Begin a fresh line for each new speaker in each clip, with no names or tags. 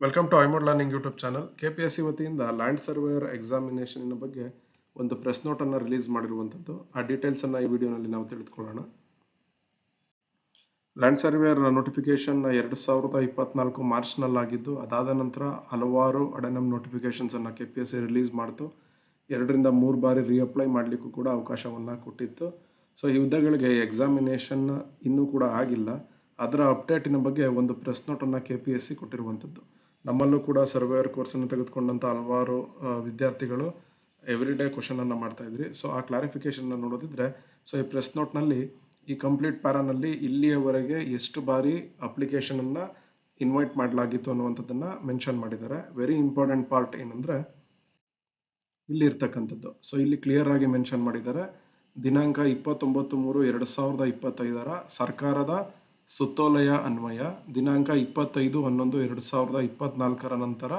Welcome to iMode learning YouTube channel. KPSC ವತಿಯಿಂದ land surveyor examination ಬಗ್ಗೆ ಒಂದು press note ಅನ್ನು ರಿಲೀಸ್ ಮಾಡಿರುವಂಥದ್ದು. ಆ ಡೀಟೇಲ್ಸ್ ಅನ್ನ ಈ ವಿಡಿಯೋನಲ್ಲಿ ನಾವು ತಿಳಿದುಕೊಳ್ಳೋಣ. ಲ್ಯಾಂಡ್ ಸರ್ವೇಯರ್ ನೋಟಿಫಿಕೇಶನ್ 2024 ಮಾರ್ಚ್ ನಲ್ಲಾಗಿದ್ದು, ಅದಾದ ನಂತರ ಹಲವಾರು ಅಡೆನಮ್ ನೋಟಿಫಿಕೇಶನ್ಸ್ ಅನ್ನ ಕೆಪಿಎಸ್ಸಿ ರಿಲೀಸ್ ಮಾಡ್ತು. 2ರಿಂದ 3 ಬಾರಿ ರೀಅಪ್ಲೈ ಮಾಡಲಿಕ್ಕೂ ಕೂಡ ಅವಕಾಶವನ್ನ ಕೊಟ್ಟಿತ್ತು. ಸೊ ಈ ಹುದ್ದೆಗಳಿಗೆ ಎಕ್ಸಾಮಿನೇಷನ್ ಇನ್ನೂ ಕೂಡ ಆಗಿಲ್ಲ. ಅದರ ಅಪ್ಡೇಟಿನ ಬಗ್ಗೆ ಒಂದು ಪ್ರೆಸ್ ನೋಟ್ ಅನ್ನ ಕೆಪಿಎಸ್ಸಿ ಕೊಟ್ಟಿರುವಂಥದ್ದು. ನಮ್ಮಲ್ಲೂ ಕೂಡ ಸರ್ವೇಯರ್ ಕೋರ್ಸ್ ಅನ್ನು ತೆಗೆದುಕೊಂಡಂತ ಹಲವಾರು ವಿದ್ಯಾರ್ಥಿಗಳು ಎವ್ರಿ ಡೇ ಕ್ವಶನ್ ಅನ್ನ ಮಾಡ್ತಾ ಇದ್ರಿ. ಸೊ ಆ ಕ್ಲಾರಿಫಿಕೇಶನ್ ನೋಡೋದಿದ್ರೆ, ಸೊ ಈ ಪ್ರೆಸ್ ನೋಟ್ ನಲ್ಲಿ ಈ ಕಂಪ್ಲೀಟ್ ಪ್ಯಾರಾನಲ್ಲಿ ಇಲ್ಲಿಯವರೆಗೆ ಎಷ್ಟು ಬಾರಿ ಅಪ್ಲಿಕೇಶನ್ ಅನ್ನ ಇನ್ವೈಟ್ ಮಾಡಲಾಗಿತ್ತು ಅನ್ನುವಂಥದ್ದನ್ನ ಮೆನ್ಷನ್ ಮಾಡಿದ್ದಾರೆ. ವೆರಿ ಇಂಪಾರ್ಟೆಂಟ್ ಪಾರ್ಟ್ ಏನಂದ್ರೆ ಇಲ್ಲಿ ಇರ್ತಕ್ಕಂಥದ್ದು. ಸೊ ಇಲ್ಲಿ ಕ್ಲಿಯರ್ ಆಗಿ ಮೆನ್ಷನ್ ಮಾಡಿದ್ದಾರೆ. ದಿನಾಂಕ 29/3/2025 ಸರ್ಕಾರದ ಸುತ್ತೋಲೆಯ ಅನ್ವಯ ದಿನಾಂಕ 25/11/2024 ನಂತರ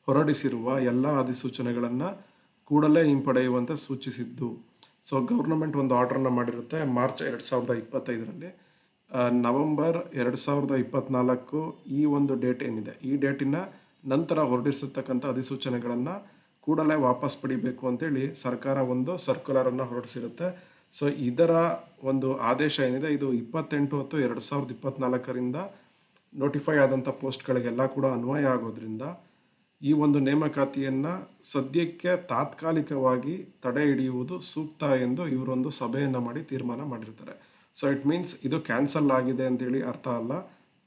ಹೊರಡಿಸಿರುವ ಎಲ್ಲ ಅಧಿಸೂಚನೆಗಳನ್ನ ಕೂಡಲೇ ಹಿಂಪಡೆಯುವಂತೆ ಸೂಚಿಸಿದ್ದು. ಸೊ ಗವರ್ನಮೆಂಟ್ ಒಂದು ಆರ್ಡರ್ನ ಮಾಡಿರುತ್ತೆ ಮಾರ್ಚ್ 2025ರಲ್ಲಿ. ನವೆಂಬರ್ 2024 ಈ ಒಂದು ಡೇಟ್ ಏನಿದೆ, ಈ ಡೇಟಿನ ನಂತರ ಹೊರಡಿಸಿರ್ತಕ್ಕಂಥ ಅಧಿಸೂಚನೆಗಳನ್ನ ಕೂಡಲೇ ವಾಪಸ್ ಪಡಿಬೇಕು ಅಂತೇಳಿ ಸರ್ಕಾರ ಒಂದು ಸರ್ಕ್ಯುಲರ್ ಅನ್ನ ಹೊರಡಿಸಿರುತ್ತೆ. ಸೊ ಇದರ ಒಂದು ಆದೇಶ ಏನಿದೆ, ಇದು 28/10/2024 ನೋಟಿಫೈ ಆದಂತ ಪೋಸ್ಟ್ಗಳಿಗೆಲ್ಲ ಕೂಡ ಅನ್ವಯ ಆಗೋದ್ರಿಂದ ಈ ಒಂದು ನೇಮಕಾತಿಯನ್ನ ಸದ್ಯಕ್ಕೆ ತಾತ್ಕಾಲಿಕವಾಗಿ ತಡೆ ಹಿಡಿಯುವುದು ಸೂಕ್ತ ಎಂದು ಇವರೊಂದು ಸಭೆಯನ್ನ ಮಾಡಿ ತೀರ್ಮಾನ ಮಾಡಿರ್ತಾರೆ. ಸೊ ಇಟ್ ಮೀನ್ಸ್ ಇದು ಕ್ಯಾನ್ಸಲ್ ಆಗಿದೆ ಅಂತೇಳಿ ಅರ್ಥ ಅಲ್ಲ.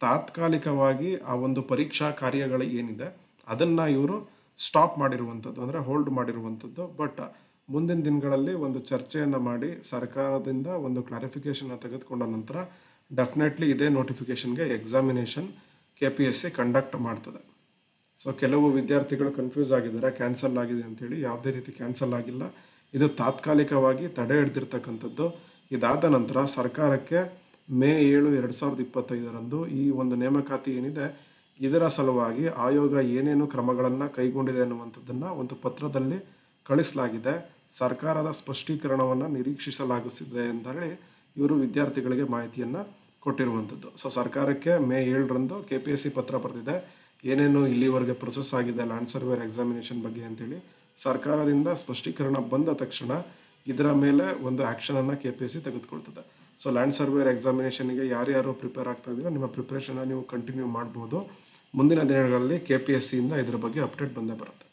ತಾತ್ಕಾಲಿಕವಾಗಿ ಆ ಒಂದು ಪರೀಕ್ಷಾ ಕಾರ್ಯಗಳು ಏನಿದೆ ಅದನ್ನ ಇವರು ಸ್ಟಾಪ್ ಮಾಡಿರುವಂಥದ್ದು, ಅಂದ್ರೆ ಹೋಲ್ಡ್ ಮಾಡಿರುವಂಥದ್ದು. ಬಟ್ ಮುಂದಿನ ದಿನಗಳಲ್ಲಿ ಒಂದು ಚರ್ಚೆಯನ್ನ ಮಾಡಿ ಸರ್ಕಾರದಿಂದ ಒಂದು ಕ್ಲಾರಿಫಿಕೇಶನ್ ತೆಗೆದುಕೊಂಡ ನಂತರ ಡೆಫಿನೆಟ್ಲಿ ಇದೇ ನೋಟಿಫಿಕೇಶನ್ಗೆ ಎಕ್ಸಾಮಿನೇಷನ್ ಕೆಪಿಎಸ್ಸಿ ಕಂಡಕ್ಟ್ ಮಾಡ್ತದೆ. ಸೊ ಕೆಲವು ವಿದ್ಯಾರ್ಥಿಗಳು ಕನ್ಫ್ಯೂಸ್ ಆಗಿದ್ದಾರೆ, ಕ್ಯಾನ್ಸಲ್ ಆಗಿದೆ ಅಂತೇಳಿ. ಯಾವುದೇ ರೀತಿ ಕ್ಯಾನ್ಸಲ್ ಆಗಿಲ್ಲ, ಇದು ತಾತ್ಕಾಲಿಕವಾಗಿ ತಡೆ ಹಿಡಿದಿರ್ತಕ್ಕಂಥದ್ದು. ಇದಾದ ನಂತರ ಸರ್ಕಾರಕ್ಕೆ ಮೇ 7, 2025 ಈ ಒಂದು ನೇಮಕಾತಿ ಏನಿದೆ ಇದರ ಸಲುವಾಗಿ ಆಯೋಗ ಏನೇನು ಕ್ರಮಗಳನ್ನ ಕೈಗೊಂಡಿದೆ ಅನ್ನುವಂಥದ್ದನ್ನ ಒಂದು ಪತ್ರದಲ್ಲಿ ಕಳಿಸಲಾಗಿದೆ. ಸರ್ಕಾರದ ಸ್ಪಷ್ಟೀಕರಣವನ್ನ ನಿರೀಕ್ಷಿಸಲಾಗುತ್ತಿದೆ ಅಂತ ಹೇಳಿ ಇವರು ವಿದ್ಯಾರ್ಥಿಗಳಿಗೆ ಮಾಹಿತಿಯನ್ನ ಕೊಟ್ಟಿರುವಂಥದ್ದು. ಸೊ ಸರ್ಕಾರಕ್ಕೆ ಮೇ 7ರಂದು ಕೆಪಿಎಸ್ಸಿ ಪತ್ರ ಬರೆದಿದೆ, ಏನೇನು ಇಲ್ಲಿವರೆಗೆ ಪ್ರೊಸೆಸ್ ಆಗಿದೆ ಲ್ಯಾಂಡ್ ಸರ್ವೇಯರ್ ಎಕ್ಸಾಮಿನೇಷನ್ ಬಗ್ಗೆ ಅಂತೇಳಿ. ಸರ್ಕಾರದಿಂದ ಸ್ಪಷ್ಟೀಕರಣ ಬಂದ ತಕ್ಷಣ ಇದರ ಮೇಲೆ ಒಂದು ಆಕ್ಷನ್ ಅನ್ನ ಕೆಪಿಎಸ್ಸಿ ತೆಗೆದುಕೊಳ್ತದೆ. ಸೊ ಲ್ಯಾಂಡ್ ಸರ್ವೇಯರ್ ಎಕ್ಸಾಮಿನೇಷನ್ಗೆ ಯಾರ್ಯಾರು ಪ್ರಿಪೇರ್ ಆಗ್ತಾ ಇದ್ದೀರಾ, ನಿಮ್ಮ ಪ್ರಿಪರೇಷನ್ ನೀವು ಕಂಟಿನ್ಯೂ ಮಾಡಬಹುದು. ಮುಂದಿನ ದಿನಗಳಲ್ಲಿ ಕೆಪಿಎಸ್ಸಿ ಇಂದ ಇದರ ಬಗ್ಗೆ ಅಪ್ಡೇಟ್ ಬಂದೇ ಬರುತ್ತೆ.